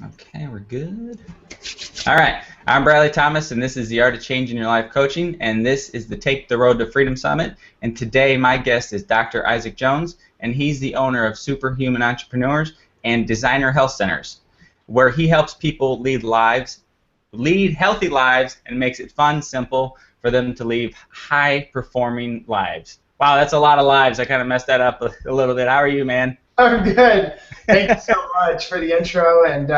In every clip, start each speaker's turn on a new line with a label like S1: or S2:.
S1: Okay, we're good. All right, I'm Bradley Thomas, and this is the Art of Changing Your Life Coaching, and this is the Take the Road to Freedom Summit. And today, my guest is Dr. Isaac Jones, and he's the owner of Superhuman Entrepreneurs and Designer Health Centers, where he helps people lead healthy lives, and makes it fun, simple for them to lead high-performing lives. Wow, that's a lot of lives. I kind of messed that up a little bit. How are you, man?
S2: I'm good. Thank you so much for the intro, and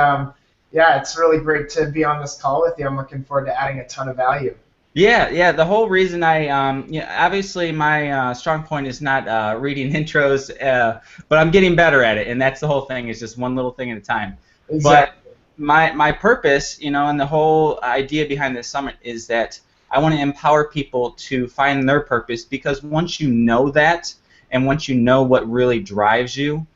S2: yeah, it's really great to be on this call with you. I'm looking forward to adding a ton of value.
S1: Yeah. The whole reason obviously my strong point is not reading intros, but I'm getting better at it, and that's the whole thing. Is just one little thing at a time.
S2: Exactly.
S1: But my purpose, and the whole idea behind this summit is that I want to empower people to find their purpose, because once you know that, and once you know what really drives you,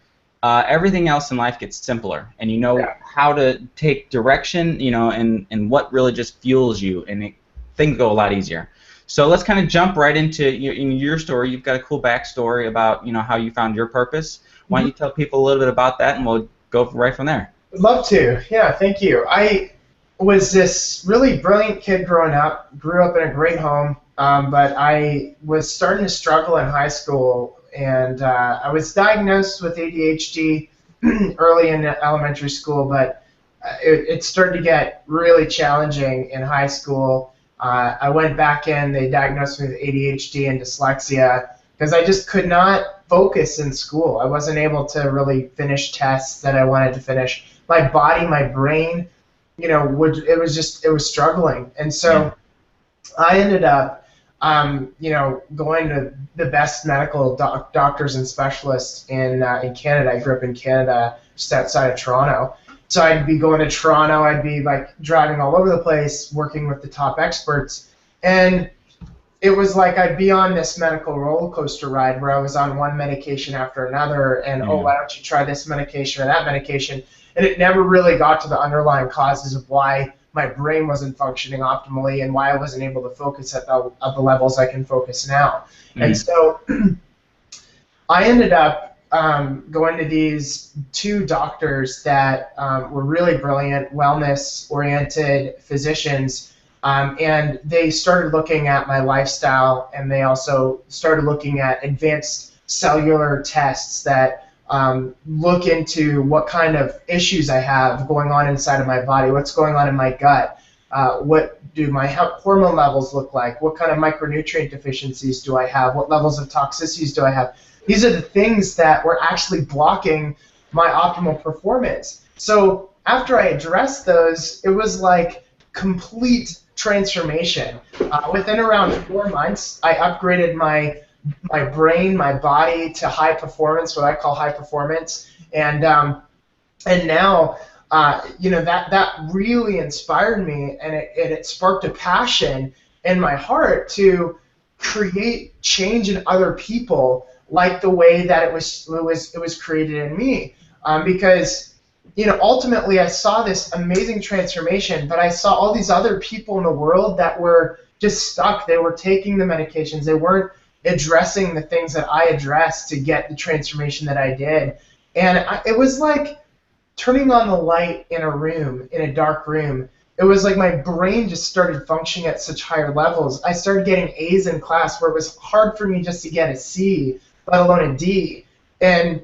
S1: everything else in life gets simpler, and you know how to take direction, and what really just fuels you, and things go a lot easier. So let's kind of jump right into your story. You've got a cool backstory about how you found your purpose. Why don't you tell people a little bit about that, and we'll go right from there.
S2: Would love to. Yeah, thank you. I was this really brilliant kid growing up, grew up in a great home, but I was starting to struggle in high school, and I was diagnosed with ADHD early in elementary school, but it started to get really challenging in high school. I went back in, they diagnosed me with ADHD and dyslexia because I just could not focus in school. I wasn't able to really finish tests that I wanted to finish. My body, my brain, it was struggling. And so I ended up, going to the best medical doctors and specialists in Canada. I grew up in Canada, just outside of Toronto. So I'd be going to Toronto, I'd be like driving all over the place, working with the top experts. And it was like I'd be on this medical roller coaster ride where I was on one medication after another, and why don't you try this medication or that medication? And it never really got to the underlying causes of why my brain wasn't functioning optimally and why I wasn't able to focus at the levels I can focus now. And so I ended up going to these two doctors that were really brilliant, wellness-oriented physicians, and they started looking at my lifestyle, and they also started looking at advanced cellular tests that look into what kind of issues I have going on inside of my body, what's going on in my gut, what do my hormone levels look like, what kind of micronutrient deficiencies do I have, what levels of toxicities do I have. These are the things that were actually blocking my optimal performance. So after I addressed those, it was like complete transformation. Within around 4 months, I upgraded my brain, my body to high performance, what I call high performance, and now that really inspired me, and it sparked a passion in my heart to create change in other people, like the way that it was created in me, because ultimately I saw this amazing transformation, but I saw all these other people in the world that were just stuck. They were taking the medications, they weren't addressing the things that I addressed to get the transformation that I did. And it was like turning on the light in a dark room. It was like my brain just started functioning at such higher levels. I started getting A's in class where it was hard for me just to get a C, let alone a D. And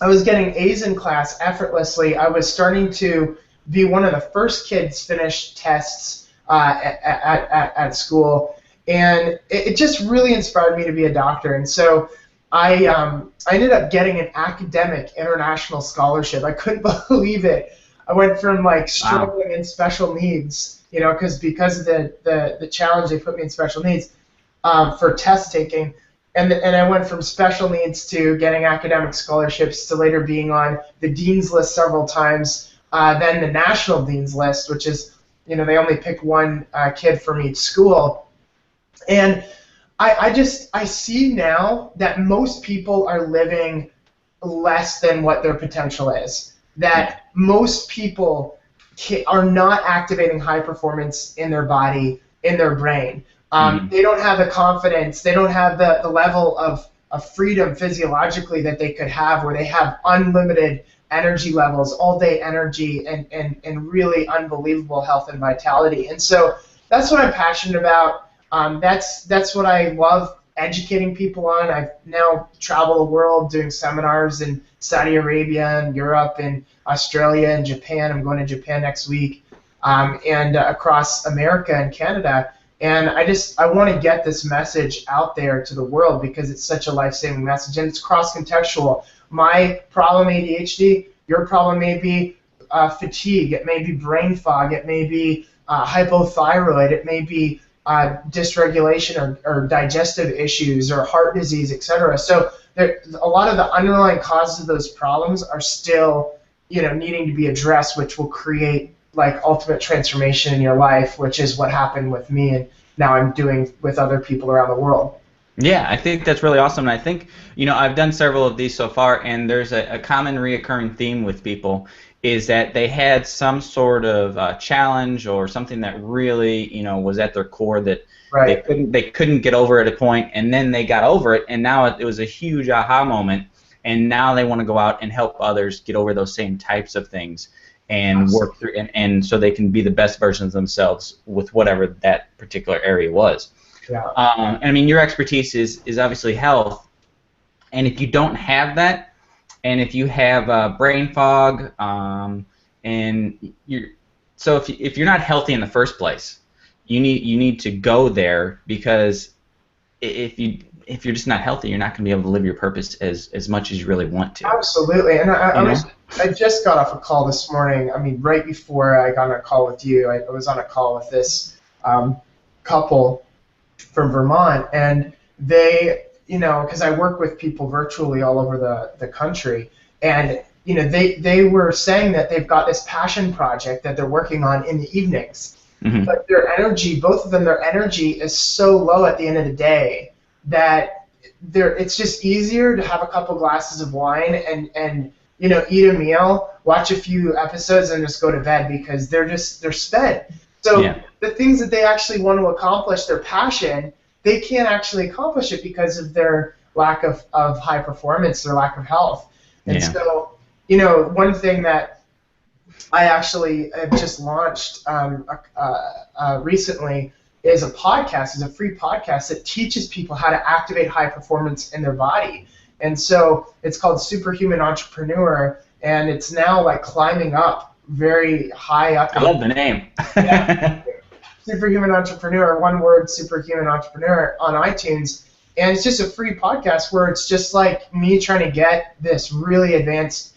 S2: I was getting A's in class effortlessly. I was starting to be one of the first kids finish tests at school. And it just really inspired me to be a doctor. And so I ended up getting an academic international scholarship. I couldn't believe it. I went from like struggling in special needs, because of the challenge they put me in special needs for test taking. And I went from special needs to getting academic scholarships to later being on the dean's list several times, then the national dean's list, which is, they only pick one kid from each school. And I see now that most people are living less than what their potential is, that most people are not activating high performance in their body, in their brain. They don't have the confidence, they don't have the level of freedom physiologically that they could have, where they have unlimited energy levels, all-day energy, and really unbelievable health and vitality. And so that's what I'm passionate about. That's what I love educating people on. I've now traveled the world doing seminars in Saudi Arabia and Europe and Australia and Japan. I'm going to Japan next week, and across America and Canada. And I want to get this message out there to the world because it's such a life-saving message, and it's cross-contextual. My problem, ADHD, your problem may be fatigue, it may be brain fog, it may be hypothyroid, it may be dysregulation or digestive issues or heart disease, etc. So a lot of the underlying causes of those problems are still, needing to be addressed, which will create like ultimate transformation in your life, which is what happened with me and now I'm doing with other people around the world.
S1: Yeah, I think that's really awesome. And I think, I've done several of these so far, and there's a common reoccurring theme with people is that they had some sort of challenge or something that really, was at their core that
S2: right.
S1: they couldn't get over at a point, and then they got over it, and now it was a huge aha moment, and now they want to go out and help others get over those same types of things and work through, and so they can be the best versions of themselves with whatever that particular area was.
S2: Yeah.
S1: I mean, your expertise is obviously health, and if you don't have that, and if you have brain fog, and if you're not healthy in the first place, you need to go there, because if you're just not healthy, you're not going to be able to live your purpose as much as you really want to.
S2: Absolutely, and I just got off a call this morning. I mean, right before I got on a call with you, I was on a call with this couple from Vermont, and they, because I work with people virtually all over the country, and they were saying that they've got this passion project that they're working on in the evenings, but their energy, both of them, their energy is so low at the end of the day that it's just easier to have a couple glasses of wine and eat a meal, watch a few episodes, and just go to bed because they're spent. So the things that they actually want to accomplish, their passion, they can't actually accomplish it because of their lack of high performance, their lack of health. And so, one thing that I actually have just launched recently is a podcast, is a free podcast that teaches people how to activate high performance in their body. And so it's called Superhuman Entrepreneur, and it's now like climbing up very high up.
S1: I love the name.
S2: Yeah. Superhuman Entrepreneur, one word, Superhuman Entrepreneur on iTunes. And it's just a free podcast where it's just like me trying to get this really advanced,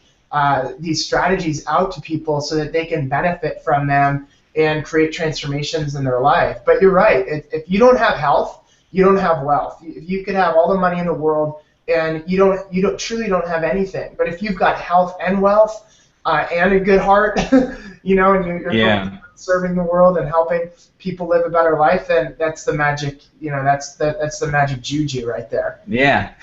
S2: these strategies out to people so that they can benefit from them and create transformations in their life. But you're right. If you don't have health, you don't have wealth. If you could have all the money in the world and you truly don't have anything. But if you've got health and wealth and a good heart, and you're serving the world and helping people live a better life, then that's the magic. That's the magic juju right there.
S1: Yeah.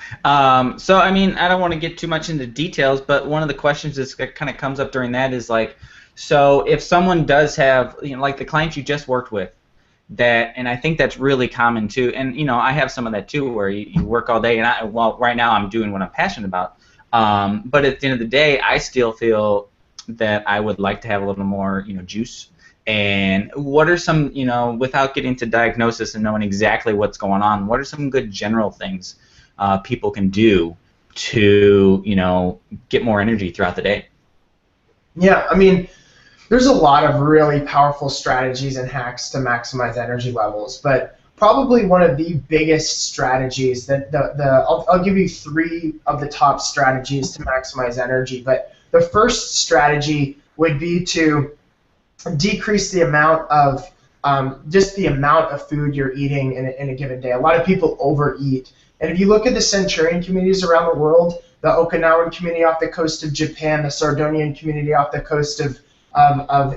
S1: So I mean, I don't want to get too much into details, but one of the questions that kind of comes up during that is like, so if someone does have, like the clients you just worked with, and I think that's really common too, and I have some of that too, where you work all day, and right now I'm doing what I'm passionate about, but at the end of the day, I still feel that I would like to have a little more, juice. And what are some, without getting to diagnosis and knowing exactly what's going on, what are some good general things people can do to, get more energy throughout the day?
S2: Yeah, I mean, there's a lot of really powerful strategies and hacks to maximize energy levels, but probably one of the biggest strategies that I'll give you 3 of the top strategies to maximize energy, but the first strategy would be to decrease the amount of just the amount of food you're eating in a given day. A lot of people overeat, and if you look at the Centurion communities around the world, the Okinawan community off the coast of Japan, the Sardinian community off the coast of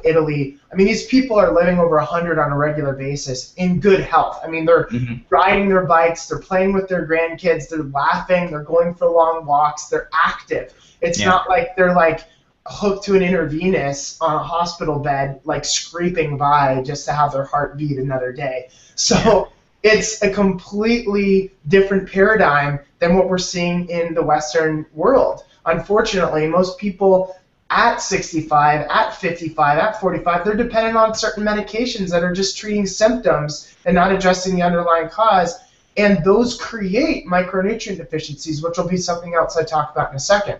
S2: Italy. I mean, these people are living over 100 on a regular basis in good health. I mean, they're riding their bikes, they're playing with their grandkids, they're laughing, they're going for long walks, they're active. It's not like they're like hooked to an intravenous on a hospital bed, like scraping by just to have their heart beat another day. So it's a completely different paradigm than what we're seeing in the Western world. Unfortunately, most people at 65, at 55, at 45, they're dependent on certain medications that are just treating symptoms and not addressing the underlying cause. And those create micronutrient deficiencies, which will be something else I talk about in a second.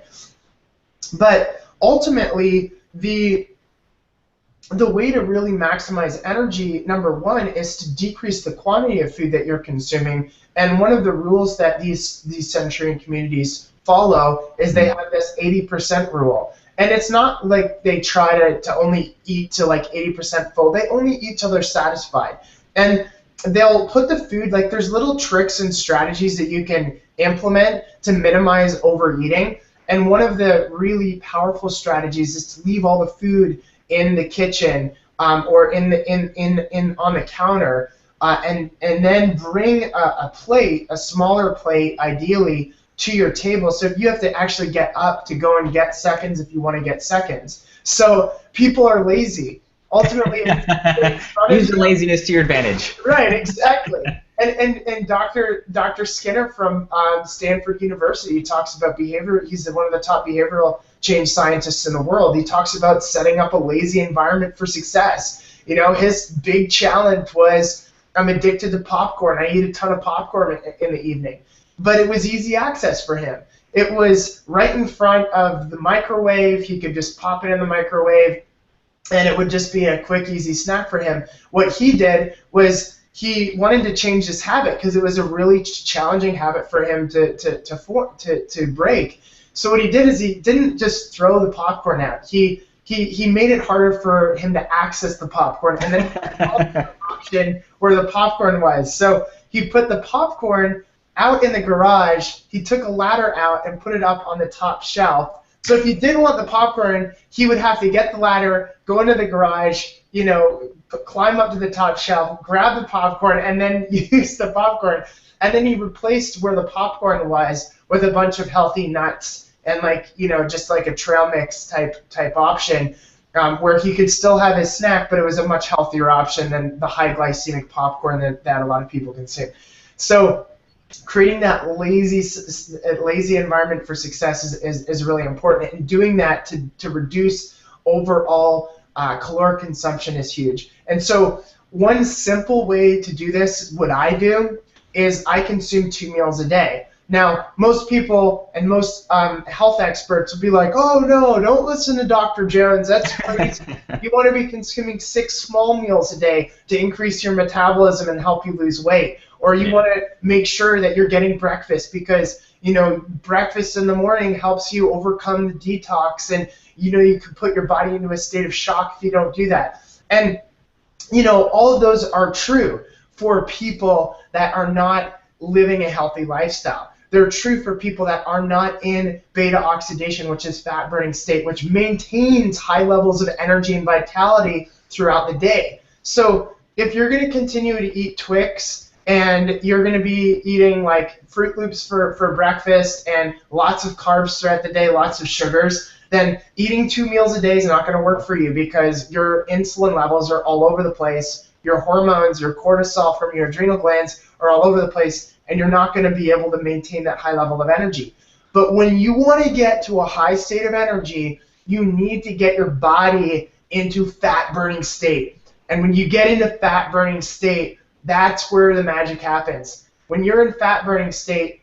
S2: But ultimately, the way to really maximize energy, number one, is to decrease the quantity of food that you're consuming. And one of the rules that these Centurion communities follow is they have this 80% rule. And it's not like they try to only eat to like 80% full. They only eat till they're satisfied. And they'll put the food, like there's little tricks and strategies that you can implement to minimize overeating. And one of the really powerful strategies is to leave all the food in the kitchen or on the counter, and then bring a plate, a smaller plate, ideally, to your table. So if you have to actually get up to go and get seconds, if you want to get seconds. So people are lazy. Ultimately,
S1: use the laziness to your advantage.
S2: Right, exactly. And Dr. Skinner from Stanford University talks about behavior. He's one of the top behavioral change scientists in the world. He talks about setting up a lazy environment for success. You know, his big challenge was, I'm addicted to popcorn. I eat a ton of popcorn in the evening. But it was easy access for him. It was right in front of the microwave. He could just pop it in the microwave, and it would just be a quick, easy snack for him. What he did was he wanted to change his habit because it was a really challenging habit for him to break. So what he did is he didn't just throw the popcorn out. He made it harder for him to access the popcorn, and then the option where the popcorn was. So he put the popcorn out in the garage. He took a ladder out and put it up on the top shelf. So if he didn't want the popcorn, he would have to get the ladder, go into the garage, you know, climb up to the top shelf, grab the popcorn, and then use the popcorn. And then he replaced where the popcorn was with a bunch of healthy nuts and, like, you know, just like a trail mix type option, where he could still have his snack, but it was a much healthier option than the high glycemic popcorn that a lot of people consume. So creating that lazy environment for success is really important, and doing that to reduce overall caloric consumption is huge. And so one simple way to do this, what I do, is I consume 2 meals a day. Now, most people and most health experts will be like, oh no, don't listen to Dr. Jones, that's crazy. You want to be consuming 6 small meals a day to increase your metabolism and help you lose weight. Or you want to make sure that you're getting breakfast because, you know, breakfast in the morning helps you overcome the detox, and, you know, you can put your body into a state of shock if you don't do that. And, you know, all of those are true for people that are not living a healthy lifestyle. They're true for people that are not in beta oxidation, which is fat burning state, which maintains high levels of energy and vitality throughout the day. So if you're going to continue to eat Twix, and you're going to be eating like Fruit Loops for breakfast and lots of carbs throughout the day, lots of sugars, then eating 2 meals a day is not going to work for you because your insulin levels are all over the place, your hormones, your cortisol from your adrenal glands are all over the place, and you're not going to be able to maintain that high level of energy. But when you want to get to a high state of energy, you need to get your body into fat burning state. And when you get into fat burning state, that's where the magic happens. When you're in fat burning state,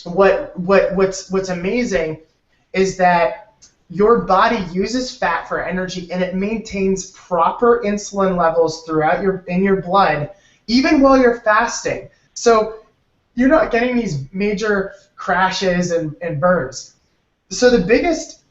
S2: what's amazing is that your body uses fat for energy, and it maintains proper insulin levels throughout in your blood, even while you're fasting. So you're not getting these major crashes and burns. So the biggest,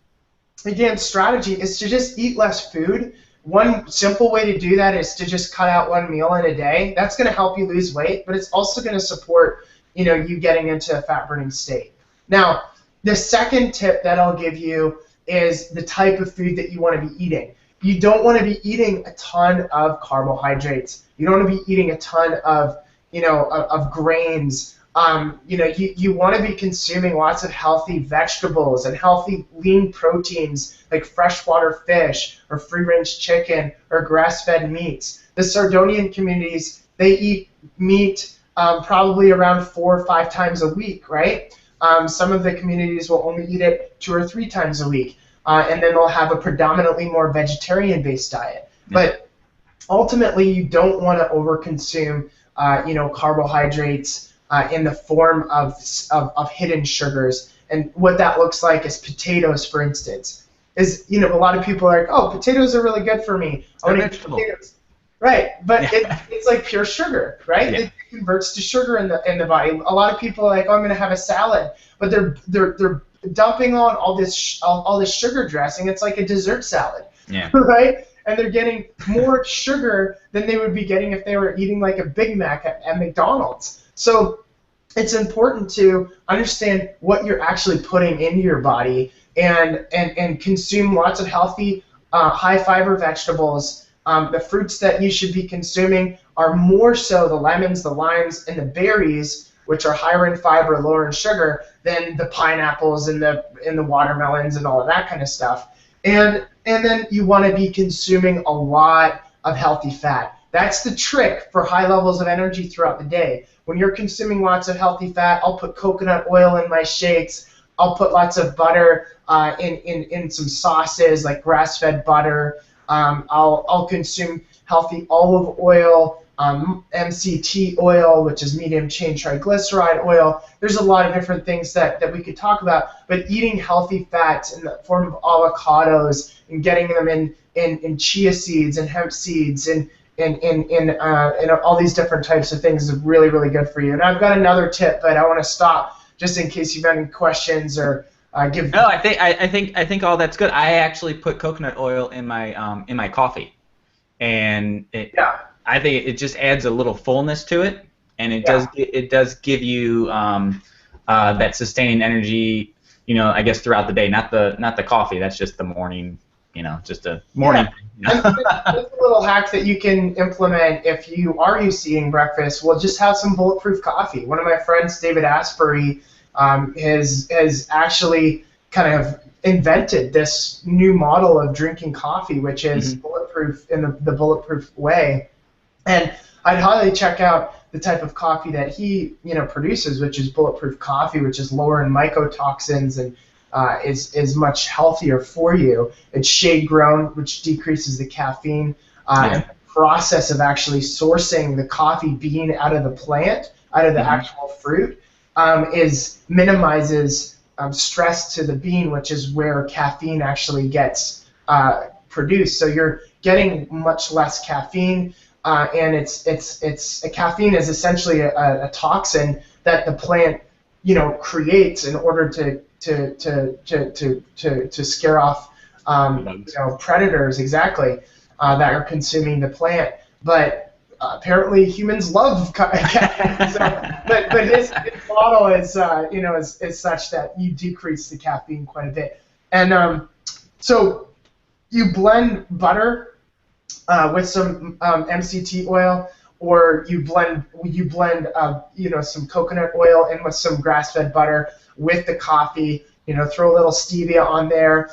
S2: again, strategy is to just eat less food. One simple way to do that is to just cut out 1 meal in a day. That's going to help you lose weight, but it's also going to support, you know, you getting into a fat burning state. Now, the second tip that I'll give you is the type of food that you want to be eating. You don't want to be eating a ton of carbohydrates. You don't want to be eating a ton of, you know, of grains. You know, you want to be consuming lots of healthy vegetables and healthy lean proteins like freshwater fish or free-range chicken or grass-fed meats. The Sardonian communities, they eat meat probably around 4 or 5 times a week, right? Some of the communities will only eat it 2 or 3 times a week. and then they'll have a predominantly more vegetarian-based diet. But ultimately, you don't want to overconsume, carbohydrates in the form of hidden sugars. And what that looks like is potatoes, for instance. A lot of people are like, oh, potatoes are really good for me. I want to eat potatoes. Right, but it's like pure sugar, right? Yeah. It converts to sugar in the body. A lot of people are like, oh, I'm going to have a salad, but they're dumping on all this sugar dressing. It's like a dessert salad, right? And they're getting more sugar than they would be getting if they were eating like a Big Mac at McDonald's. So it's important to understand what you're actually putting into your body and consume lots of healthy, high fiber vegetables. The fruits that you should be consuming are more so the lemons, the limes, and the berries, which are higher in fiber, lower in sugar, than the pineapples and the watermelons and all of that kind of stuff. And then you want to be consuming a lot of healthy fat. That's the trick for high levels of energy throughout the day. When you're consuming lots of healthy fat, I'll put coconut oil in my shakes. I'll put lots of butter in some sauces, like grass-fed butter. I'll consume healthy olive oil, MCT oil, which is medium chain triglyceride oil. There's a lot of different things that we could talk about, but eating healthy fats in the form of avocados and getting them in chia seeds and hemp seeds and all these different types of things is really, really good for you. And I've got another tip, but I want to stop just in case you've got any questions or give.
S1: No, I think all that's good. I actually put coconut oil in my coffee, and I think it just adds a little fullness to it, and it does give you that sustaining energy. I guess throughout the day, not the coffee. That's just the morning. Just a morning.
S2: That's a little hack that you can implement if you are used to eating breakfast. Well, just have some Bulletproof coffee. One of my friends, David Asbury, has actually kind of invented this new model of drinking coffee, which is bulletproof in the Bulletproof way. And I'd highly check out the type of coffee that he produces, which is Bulletproof coffee, which is lower in mycotoxins and is much healthier for you. It's shade grown, which decreases the caffeine. And the process of actually sourcing the coffee bean out of the plant, out of the actual fruit, minimizes stress to the bean, which is where caffeine actually gets produced. So you're getting much less caffeine, and caffeine is essentially a toxin that the plant creates in order to scare off predators that are consuming the plant. But apparently humans love caffeine. But his model is is such that you decrease the caffeine quite a bit. And so you blend butter with some MCT oil, or you blend some coconut oil in with some grass-fed butter with the coffee. Throw a little stevia on there.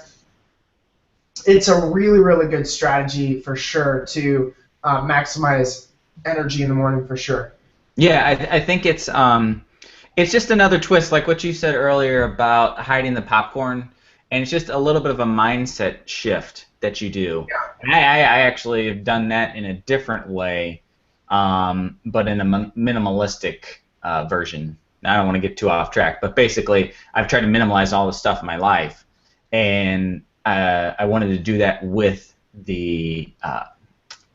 S2: It's a really, really good strategy for sure to maximize energy in the morning for sure.
S1: Yeah, I think it's just another twist, like what you said earlier about hiding the popcorn, and it's just a little bit of a mindset shift that you do.
S2: Yeah.
S1: And I actually have done that in a different way, but in a minimalistic version. I don't want to get too off track, but basically I've tried to minimalize all the stuff in my life, and I wanted to do that with the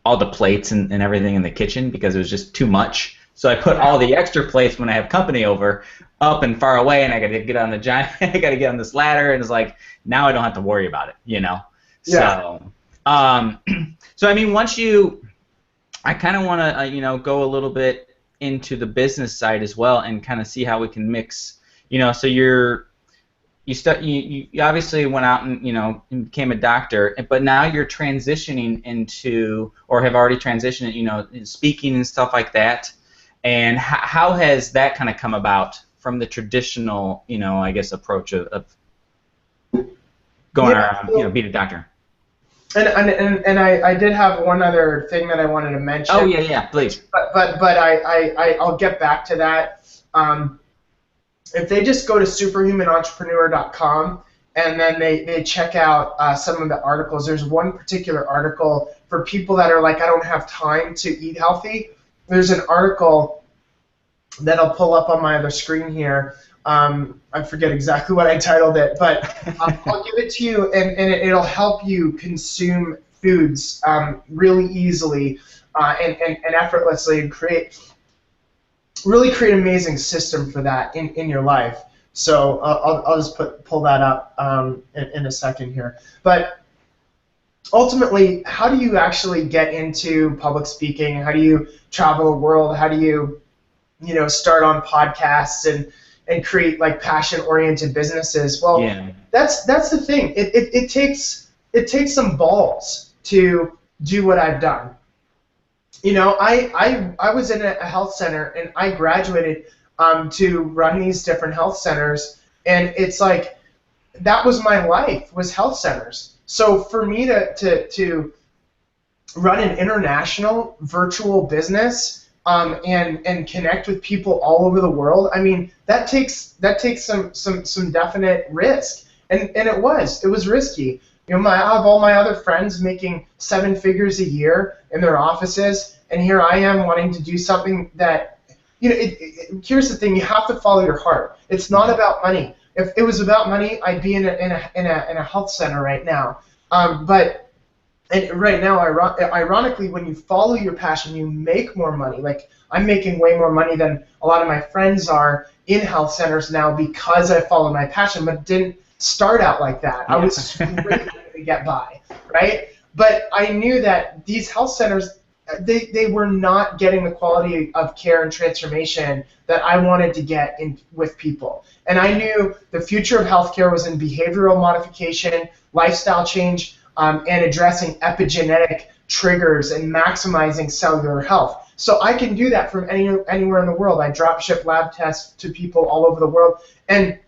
S1: all the plates and everything in the kitchen because it was just too much. So I put all the extra plates when I have company over up and far away, and I got to get on the giant. I got to get on this ladder, and it's like now I don't have to worry about it,
S2: Yeah.
S1: So, so I mean, I kind of want to go a little bit into the business side as well, and kind of see how we can mix. So you obviously went out and became a doctor, but now you're transitioning into, or have already transitioned, in speaking and stuff like that. And how has that kind of come about from the traditional, I guess, approach of going around, being a doctor?
S2: And I did have one other thing that I wanted to mention.
S1: Oh yeah, please.
S2: But I'll get back to that. If they just go to superhumanentrepreneur.com and then they check out some of the articles. There's one particular article for people that are like, I don't have time to eat healthy. There's an article that I'll pull up on my other screen here. I forget exactly what I titled it, but I'll give it to you, and it'll help you consume foods really easily and effortlessly, and really create an amazing system for that in your life. So I'll just pull that up in a second here. But ultimately, how do you actually get into public speaking? How do you travel the world? How do you start on podcasts and create like passion-oriented businesses? Well, that's the thing. It takes some balls to do what I've done. I was in a health center, and I graduated to run these different health centers, and it's like that was my life, was health centers. So for me to run an international virtual business and connect with people all over the world, I mean, that takes some definite risk, and it was risky. I have all my other friends making 7 figures a year in their offices, and here I am wanting to do something that, here's the thing: you have to follow your heart. It's not about money. If it was about money, I'd be in a health center right now. But right now, ironically, when you follow your passion, you make more money. Like, I'm making way more money than a lot of my friends are in health centers now because I followed my passion, but didn't start out like that. I was scraping to get by, right? But I knew that these health centers, they were not getting the quality of care and transformation that I wanted to get in with people. And I knew the future of healthcare was in behavioral modification, lifestyle change, and addressing epigenetic triggers and maximizing cellular health. So I can do that from anywhere in the world. I drop ship lab tests to people all over the world, and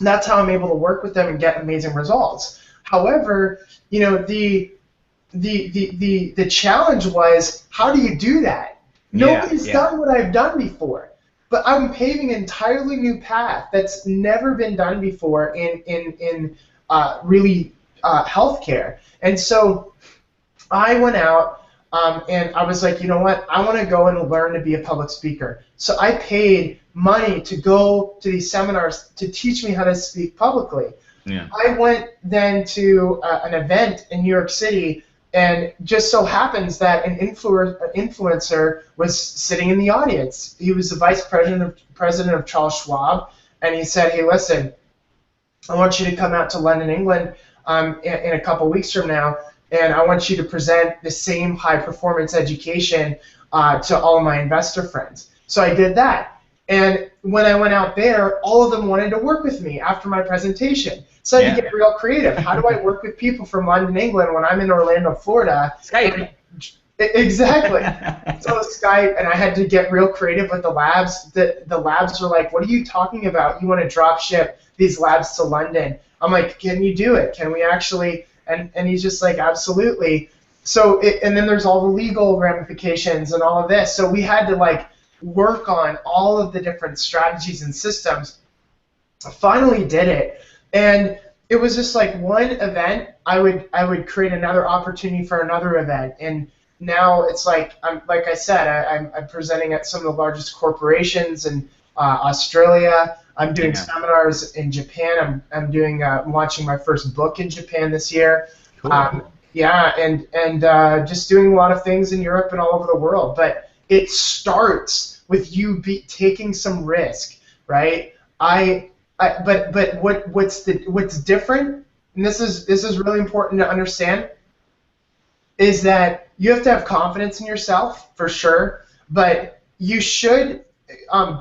S2: that's how I'm able to work with them and get amazing results. However, the challenge was, how do you do that? Nobody's done what I've done before, but I'm paving an entirely new path that's never been done before in really healthcare. And so I went out and I was like, you know what? I want to go and learn to be a public speaker. So I paid money to go to these seminars to teach me how to speak publicly. Yeah. I went then to an event in New York City, and just so happens that an influencer was sitting in the audience. He was the vice president of Charles Schwab, and he said, hey, listen, I want you to come out to London, England in a couple weeks from now, and I want you to present the same high-performance education to all of my investor friends. So I did that. And when I went out there, all of them wanted to work with me after my presentation. So I had to get real creative. How do I work with people from London, England when I'm in Orlando, Florida?
S1: Skype.
S2: Exactly. So Skype, and I had to get real creative with the labs. The labs were like, what are you talking about? You want to drop ship these labs to London? I'm like, can you do it? Can we actually? And he's just like, absolutely. So, and then there's all the legal ramifications and all of this. So we had to like work on all of the different strategies and systems. I finally did it, and it was just like one event. I would create another opportunity for another event, and now it's like like I said, I'm presenting at some of the largest corporations in Australia. I'm doing seminars in Japan. I'm doing launching my first book in Japan this year.
S1: Cool.
S2: And just doing a lot of things in Europe and all over the world. But it starts with you taking some risk, right? But what's different, and this is really important to understand, is that you have to have confidence in yourself for sure, but you should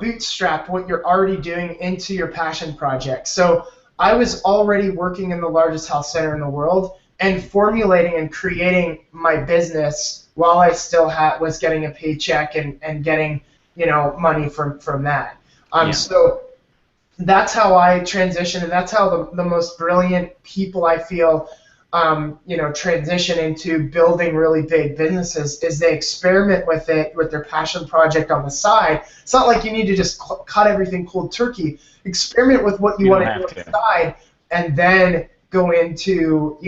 S2: bootstrap what you're already doing into your passion project. So I was already working in the largest health center in the world and formulating and creating my business while I still was getting a paycheck and getting money from that. So that's how I transition, and that's how the most brilliant people I feel transition into building really big businesses, is they experiment with it, with their passion project on the side. It's not like you need to just cut everything cold turkey. Experiment with what you want to do on the side, and then go into,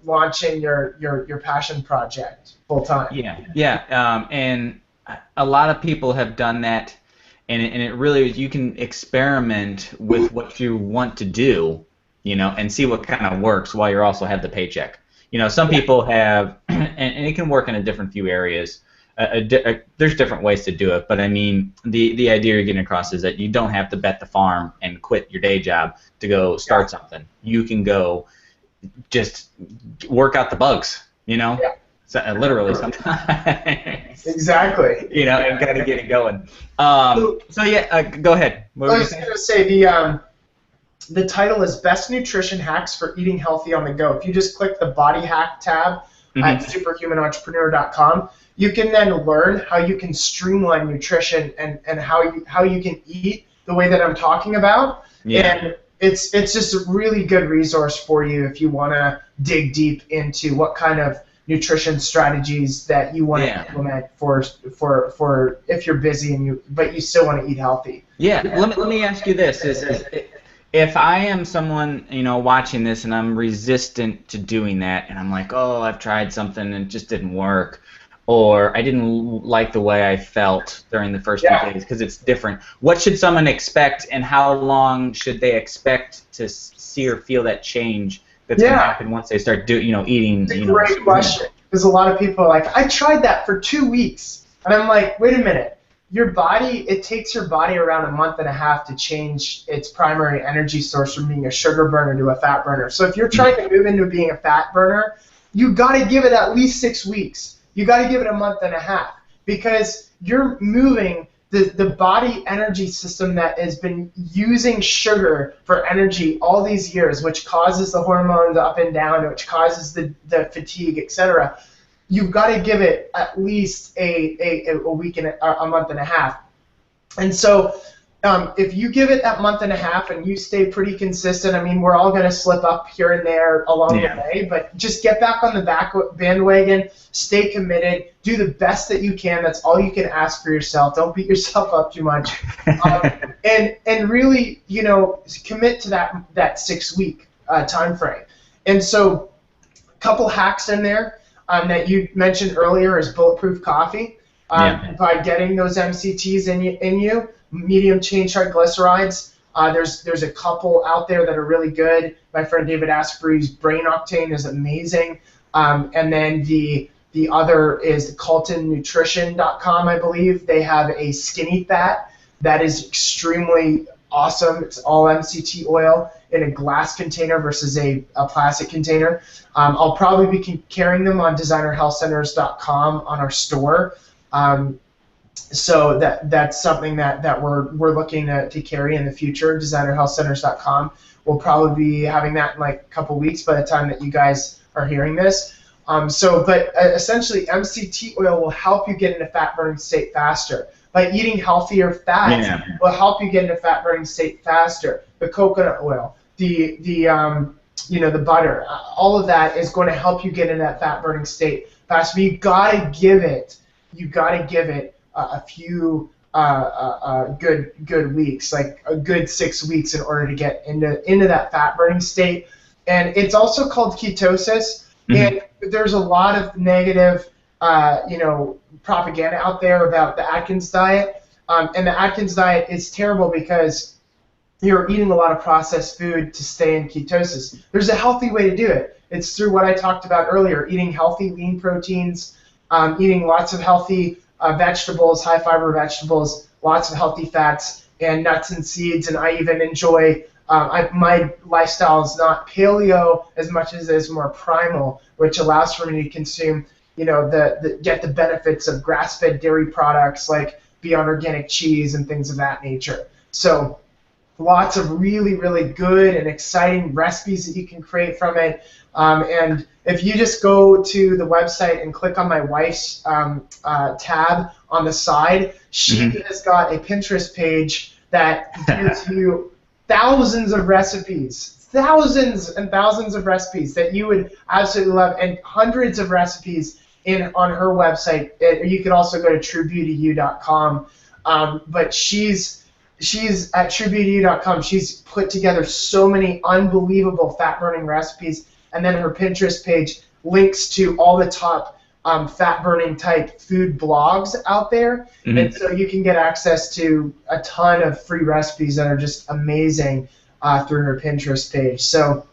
S2: launching your passion project full time.
S1: Yeah. And a lot of people have done that, and it really, you can experiment with what you want to do, and see what kind of works while you also have the paycheck. Some people have, and it can work in a different few areas. There's different ways to do it, but I mean, the idea you're getting across is that you don't have to bet the farm and quit your day job to go start something. You can go just work out the bugs, So, literally sometimes.
S2: Exactly.
S1: And kind of get it going. So yeah, go ahead. What
S2: I
S1: were you
S2: was
S1: saying?
S2: going to say the title is Best Nutrition Hacks for Eating Healthy on the Go. If you just click the Body Hack tab at superhumanentrepreneur.com, you can then learn how you can streamline nutrition and how you can eat the way that I'm talking about.
S1: Yeah.
S2: And it's just a really good resource for you if you want to dig deep into what kind of nutrition strategies that you want to implement for if you're busy but you still want to eat healthy.
S1: Yeah. Let me ask you this: if I am someone watching this and I'm resistant to doing that, and I'm like, oh, I've tried something and it just didn't work, or I didn't like the way I felt during the first few days because it's different. What should someone expect, and how long should they expect to see or feel that change that's going to happen once they start eating?
S2: It's a great question, because a lot of people are like, I tried that for 2 weeks, and I'm like, wait a minute. It takes your body around a month and a half to change its primary energy source from being a sugar burner to a fat burner. So if you're trying to move into being a fat burner, you got to give it at least 6 weeks. You got to give it a month and a half, because you're moving the body energy system that has been using sugar for energy all these years, which causes the hormones up and down, which causes the fatigue, etc. You've got to give it at least a week and a month and a half. And so if you give it that month and a half and you stay pretty consistent, I mean, we're all going to slip up here and there along the way, but just get back on the bandwagon, stay committed, do the best that you can. That's all you can ask for yourself. Don't beat yourself up too much. And really, commit to that 6 week time frame. And so a couple hacks in there. That you mentioned earlier is Bulletproof coffee. By getting those MCTs in you, medium chain triglycerides. There's a couple out there that are really good. My friend David Asprey's Brain Octane is amazing. And then the other is CaltonNutrition.com, I believe. They have a skinny fat that is extremely awesome. It's all MCT oil in a glass container versus a plastic container. I'll probably be carrying them on designerhealthcenters.com on our store. So that's something that we're looking to carry in the future. Designerhealthcenters.com. We'll probably be having that in like a couple weeks by the time that you guys are hearing this. But essentially, MCT oil will help you get into fat burning state faster. By eating healthier fats, will help you get into fat burning state faster. The coconut oil, the butter, all of that is going to help you get into that fat burning state faster. But you gotta give it a few good weeks, like a good 6 weeks, in order to get into that fat burning state. And it's also called ketosis. And there's a lot of negative propaganda out there about the Atkins diet. And the Atkins diet is terrible because you're eating a lot of processed food to stay in ketosis. There's a healthy way to do it. It's through what I talked about earlier, eating healthy lean proteins, eating lots of healthy vegetables, high fiber vegetables, lots of healthy fats, and nuts and seeds. And I even enjoy, my lifestyle is not paleo as much as it is more primal, which allows for me to consume, get the benefits of grass-fed dairy products like Beyond Organic cheese and things of that nature. So lots of really, really good and exciting recipes that you can create from it. And if you just go to the website and click on my wife's tab on the side, she has got a Pinterest page that gives you thousands of recipes, thousands and thousands of recipes that you would absolutely love, and hundreds of recipes on her website. You could also go to truebeautyyou.com. But she's she's at truebeauty.com. She's put together so many unbelievable fat-burning recipes, and then her Pinterest page links to all the top fat-burning type food blogs out there, and so you can get access to a ton of free recipes that are just amazing through her Pinterest page. So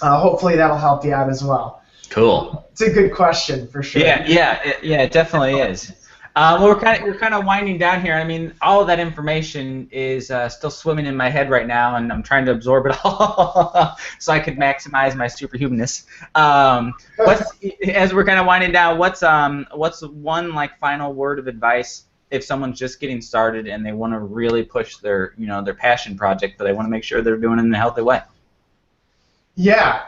S2: hopefully that'll help you out as well.
S1: Cool.
S2: It's a good question for sure.
S1: Yeah, it definitely is. Well, we're kind of winding down here. I mean, all of that information is still swimming in my head right now, and I'm trying to absorb it all so I could maximize my superhumanness. As we're kind of winding down, what's one like final word of advice if someone's just getting started and they want to really push their their passion project, but they want to make sure they're doing it in a healthy way?
S2: Yeah.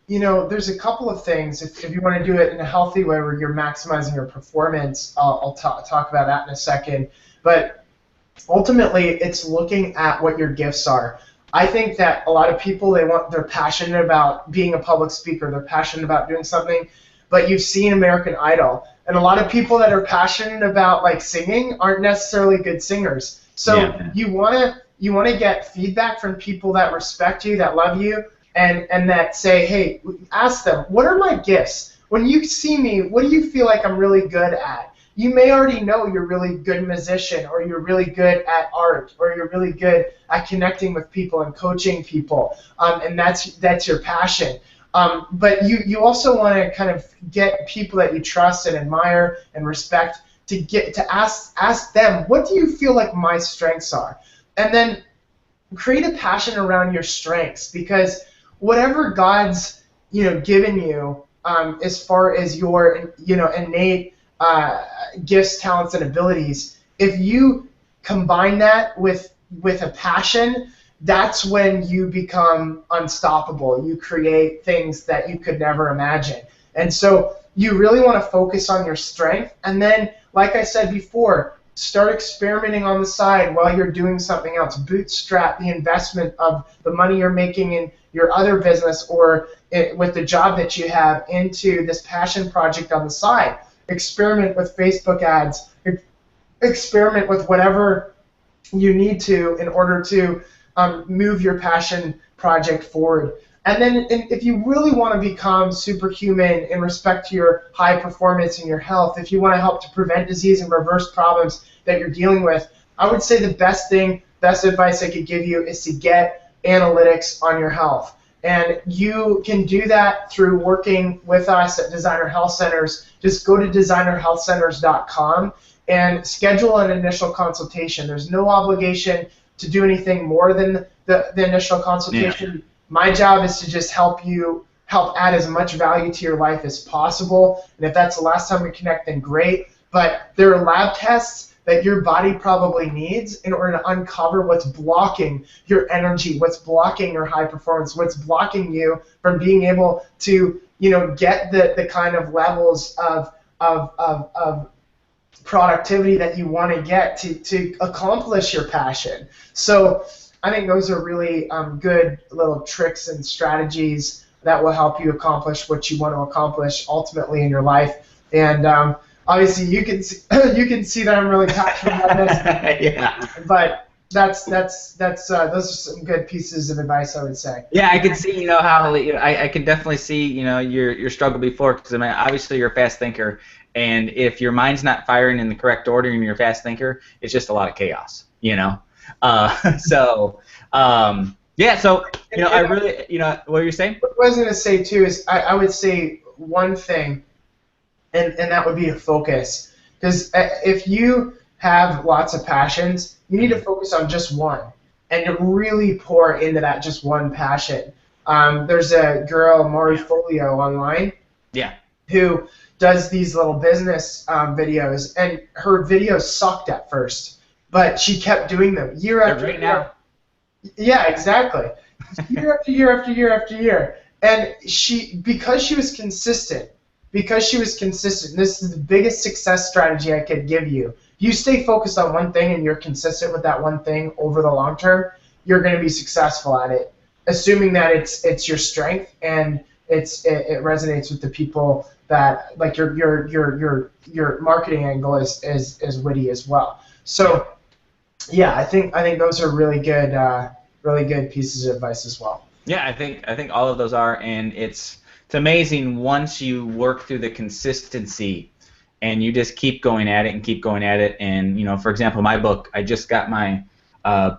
S2: There's a couple of things. If you want to do it in a healthy way where you're maximizing your performance, I'll talk about that in a second. But ultimately, it's looking at what your gifts are. I think that a lot of people, they're passionate about being a public speaker. They're passionate about doing something. But you've seen American Idol, and a lot of people that are passionate about like singing aren't necessarily good singers. So you want to get feedback from people that respect you, that love you, and that say, hey, ask them, what are my gifts? When you see me, what do you feel like I'm really good at? You may already know you're a really good musician, or you're really good at art, or you're really good at connecting with people and coaching people, and that's your passion. But you also want to kind of get people that you trust and admire and respect to ask them, what do you feel like my strengths are? And then create a passion around your strengths, because whatever God's given you as far as your innate gifts, talents, and abilities, if you combine that with a passion, that's when you become unstoppable. You create things that you could never imagine. And so you really want to focus on your strength, and then, like I said before, start experimenting on the side while you're doing something else. Bootstrap the investment of the money you're making in your other business or with the job that you have into this passion project on the side. Experiment with Facebook ads. Experiment with whatever you need to in order to move your passion project forward. And then if you really want to become superhuman in respect to your high performance and your health, if you want to help to prevent disease and reverse problems that you're dealing with, I would say the best advice I could give you is to get analytics on your health. And you can do that through working with us at Designer Health Centers. Just go to designerhealthcenters.com and schedule an initial consultation. There's no obligation to do anything more than the initial consultation. Yeah. My job is to just help add as much value to your life as possible. And if that's the last time we connect, then great. But there are lab tests that your body probably needs in order to uncover what's blocking your energy, what's blocking your high performance, what's blocking you from being able to, get the kind of levels of productivity that you want to get to accomplish your passion. So I think those are really good little tricks and strategies that will help you accomplish what you want to accomplish ultimately in your life. And obviously, you can see that I'm really passionate about this. Yeah. But those are some good pieces of advice, I would say.
S1: Yeah, I can see how I can definitely see your struggle before, because I mean, obviously you're a fast thinker, and if your mind's not firing in the correct order and you're a fast thinker, it's just a lot of chaos. So I really what were you saying?
S2: What I was going to say too is I would say one thing, and that would be a focus, because if you have lots of passions, you need to focus on just one and to really pour into that just one passion. There's a girl, Mari Folio, online, who does these little business videos, and her videos sucked at first, but she kept doing them year after year.
S1: Now.
S2: Yeah, exactly. Year after year after year after year. And because she was consistent, this is the biggest success strategy I could give you. You stay focused on one thing and you're consistent with that one thing over the long term, you're going to be successful at it, assuming that it's your strength and it resonates with the people that, like, your marketing angle is witty as well. So yeah, I think those are really good pieces of advice as well.
S1: Yeah, I think all of those are, and it's amazing once you work through the consistency, and you just keep going at it and keep going at it. And for example, my book, I just got my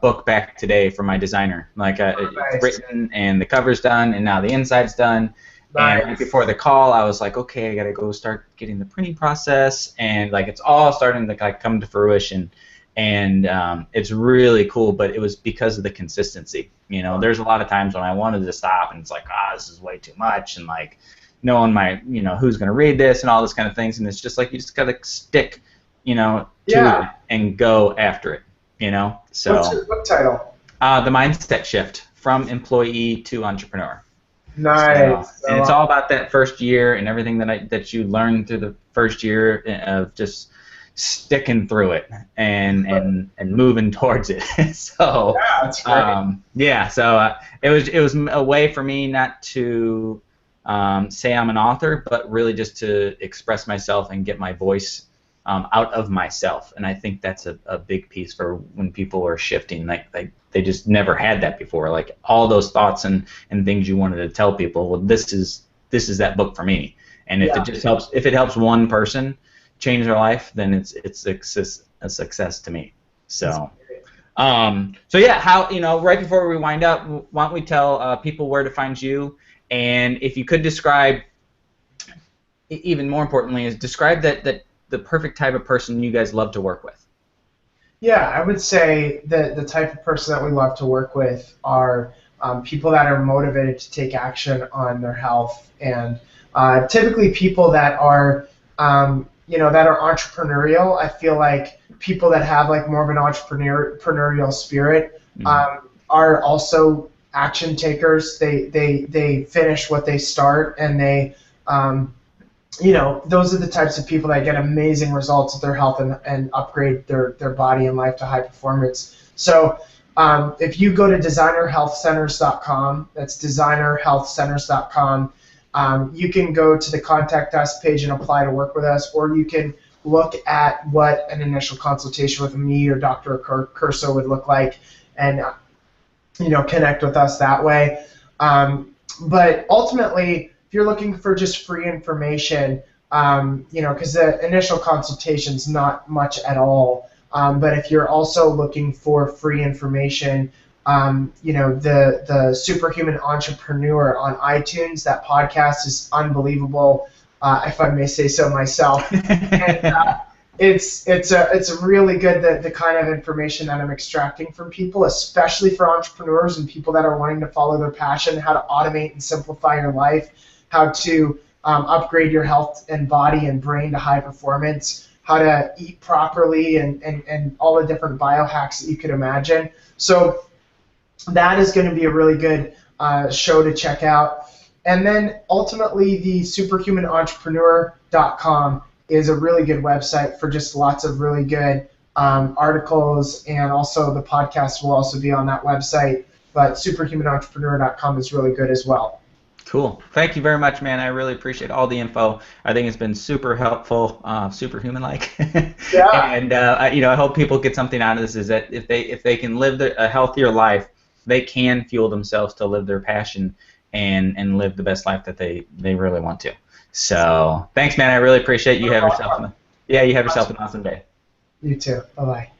S1: book back today from my designer. Like it's
S2: Nice,
S1: written and the cover's done, and now the inside's done. And right
S2: nice.
S1: before the call, I was like, okay, I gotta go start getting the printing process, and like it's all starting to like come to fruition. And it's really cool, but it was because of the consistency. There's a lot of times when I wanted to stop, and it's like, this is way too much, and like, no one might, who's going to read this, and all this kind of things, and it's just like you just got to stick, to it
S2: Yeah.
S1: and go after it,
S2: What's
S1: So,
S2: your book title?
S1: the mindset shift from employee to entrepreneur. So,
S2: Nice.
S1: and it's all about that first year and everything that you learn through the first year of just sticking through it and moving towards it. So,
S2: Yeah, that's great.
S1: yeah. So it was a way for me not to say I'm an author, but really just to express myself and get my voice out of myself. And I think that's a big piece for when people are shifting. Like they just never had that before. Like all those thoughts and things you wanted to tell people. Well, this is that book for me. And
S2: Yeah.
S1: if it helps one person change their life, then it's a success to me.
S2: That's
S1: So.
S2: great.
S1: So yeah, how right before we wind up, why don't we tell people where to find you, and if you could describe, even more importantly, is describe that the perfect type of person you guys love to work with.
S2: Yeah, I would say that the type of person that we love to work with are people that are motivated to take action on their health, and typically people that are, that are entrepreneurial. I feel like people that have like more of an entrepreneurial spirit
S1: Mm.
S2: are also action takers. They finish what they start, and um, those are the types of people that get amazing results with their health and upgrade their body and life to high performance. So if you go to designerhealthcenters.com, that's designerhealthcenters.com, you can go to the contact us page and apply to work with us, or you can look at what an initial consultation with me or Dr. Curso would look like, and connect with us that way. But ultimately, if you're looking for just free information, because the initial consultation is not much at all. But if you're also looking for free information, the Superhuman Entrepreneur on iTunes, that podcast is unbelievable, if I may say so myself. And it's really good, the kind of information that I'm extracting from people, especially for entrepreneurs and people that are wanting to follow their passion, how to automate and simplify your life, how to upgrade your health and body and brain to high performance, how to eat properly, and all the different biohacks that you could imagine. So that is going to be a really good show to check out. And then ultimately, the superhumanoentrepreneur.com is a really good website for just lots of really good articles, and also the podcast will also be on that website. But superhumanoentrepreneur.com is really good as well.
S1: Cool. Thank you very much, man. I really appreciate all the info. I think it's been super helpful, superhuman-like,
S2: Yeah,
S1: and I hope people get something out of this. Is that if they can live a healthier life, they can fuel themselves to live their passion and live the best life that they really want to. So thanks, man. I really appreciate you.
S2: you're
S1: Have yourself
S2: welcome.
S1: you have yourself an awesome day.
S2: You too. Bye bye.